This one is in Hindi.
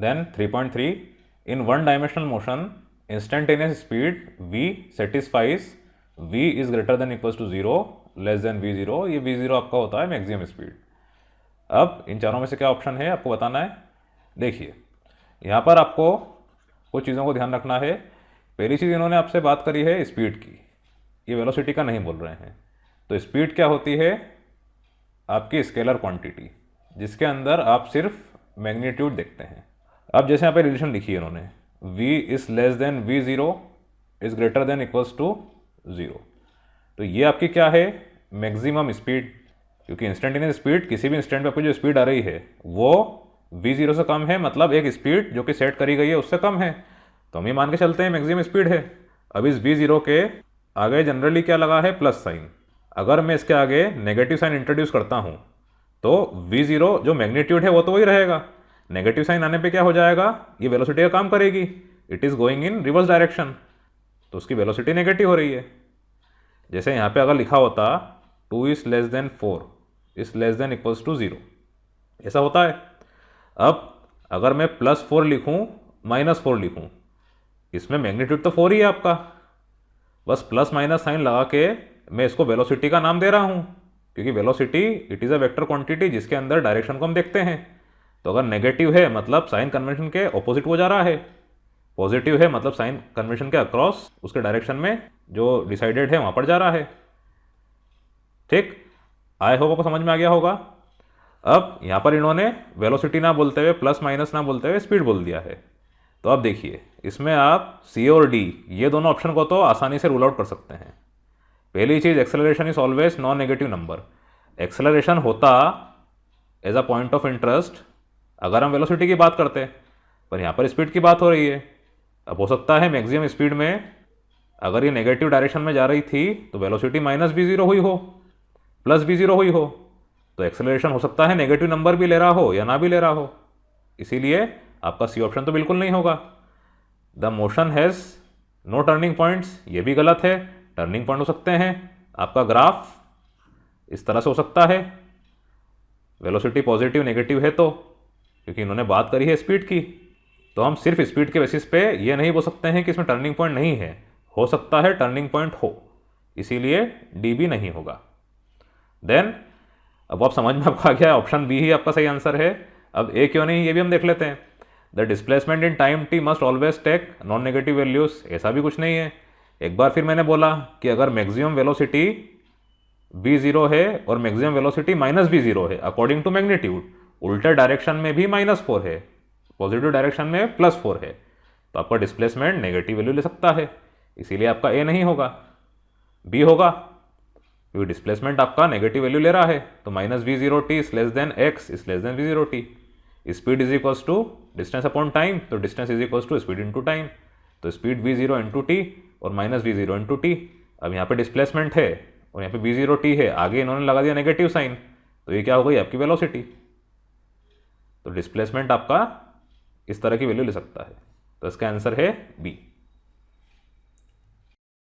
Then 3.3 in one dimensional motion instantaneous speed v satisfies v is greater than equals to 0 less than v0। ये v0 आपका होता है मैक्सिमम स्पीड। अब इन चारों में से क्या ऑप्शन है आपको बताना है। देखिए यहाँ पर आपको कुछ चीज़ों को ध्यान रखना है। पहली चीज़ इन्होंने आपसे बात करी है स्पीड की, ये वेलोसिटी का नहीं बोल रहे हैं। तो स्पीड क्या होती है? आपकी स्केलर क्वांटिटी जिसके अंदर आप सिर्फ मैग्नीट्यूड देखते हैं। अब जैसे यहाँ पे रिलेशन लिखी है इन्होंने, v is less than v0 is greater than equals to 0। तो ये आपकी क्या है? मैक्सिमम स्पीड, क्योंकि इंस्टेंटेनियस स्पीड किसी भी इंस्टेंट पे आपको जो स्पीड आ रही है वो v0 से कम है, मतलब एक स्पीड जो कि सेट करी गई है उससे कम है, तो हम ये मान के चलते हैं मैक्सिमम स्पीड है। अब इस v0 के आगे जनरली क्या लगा है? Plus sign. अगर मैं इसके आगे नेगेटिव साइन इंट्रोड्यूस करता हूँ तो v0 जो मैग्नीट्यूड है वो तो वही रहेगा, नेगेटिव साइन आने पे क्या हो जाएगा? ये वेलोसिटी का काम करेगी, it is going in reverse direction, तो उसकी वेलोसिटी नेगेटिव हो रही है। जैसे यहाँ पे अगर लिखा होता 2 is less than 4 is less than equals to 0, ऐसा होता है। अब अगर मैं +4 लिखूँ -4 लिखूँ, इसमें मैग्नीट्यूड तो 4 ही है आपका, बस प्लस माइनस साइन लगा के मैं इसको वेलोसिटी का नाम दे रहा हूँ, क्योंकि velocity it is a vector quantity जिसके अंदर डायरेक्शन को हम देखते हैं। तो अगर नेगेटिव है मतलब साइन कन्वेंशन के ऑपोजिट हो जा रहा है, पॉजिटिव है मतलब साइन कन्वेंशन के अक्रॉस उसके डायरेक्शन में जो डिसाइडेड है वहाँ पर जा रहा है। ठीक, आई होप आपको समझ में आ गया होगा। अब यहाँ पर इन्होंने वेलोसिटी ना बोलते हुए प्लस माइनस ना बोलते हुए स्पीड बोल दिया है। तो अब देखिए इसमें आप C और D ये दोनों ऑप्शन को तो आसानी से रूल आउट कर सकते हैं। पहली चीज़, acceleration is always non negative number. Acceleration होता as a point of interest अगर हम वेलोसिटी की बात करते हैं, पर यहाँ पर स्पीड की बात हो रही है। अब हो सकता है मैक्सिमम स्पीड में अगर ये नेगेटिव डायरेक्शन में जा रही थी तो वेलोसिटी -v0 हुई हो, +v0 हुई हो, तो एक्सेलरेशन हो सकता है नेगेटिव नंबर भी ले रहा हो या ना भी ले रहा हो। इसीलिए आपका सी ऑप्शन तो बिल्कुल नहीं होगा। The motion has no turning points, ये भी गलत है। टर्निंग पॉइंट हो सकते हैं, आपका ग्राफ इस तरह से हो सकता है, वेलोसिटी पॉजिटिव नेगेटिव है तो, क्योंकि इन्होंने बात करी है स्पीड की, तो हम सिर्फ स्पीड के बेसिस पे ये नहीं बोल सकते हैं कि इसमें टर्निंग पॉइंट नहीं है, हो सकता है टर्निंग पॉइंट हो, इसीलिए डी भी नहीं होगा। देन अब आप समझ में आपको आ गया ऑप्शन बी ही आपका सही आंसर है। अब ए क्यों नहीं, ये भी हम देख लेते हैं। The displacement in time T must always take non negative values, ऐसा भी कुछ नहीं है। एक बार फिर मैंने बोला कि अगर मैक्सिमम वेलोसिटी v0 है और मैक्सिमम वेलोसिटी -v0 है अकॉर्डिंग टू मैग्नीट्यूड, उल्टे डायरेक्शन में भी -4 है, पॉजिटिव डायरेक्शन में +4 है, तो आपका डिस्प्लेसमेंट नेगेटिव वैल्यू ले सकता है, इसीलिए आपका ए नहीं होगा, बी होगा, क्योंकि डिस्प्लेसमेंट आपका नेगेटिव वैल्यू ले रहा है। तो -v0t is less than x is less than v0t, speed is equals to distance upon time, तो distance is equals to speed into time, तो स्पीड v0 इंटू टी और -v0 इंटू टी। अब यहाँ पे डिस्प्लेसमेंट है और यहाँ पे v0t है, आगे इन्होंने लगा दिया नेगेटिव साइन, तो ये क्या हो गई आपकी वेलोसिटी। तो डिस्प्लेसमेंट आपका इस तरह की वैल्यू ले सकता है, तो इसका आंसर है बी।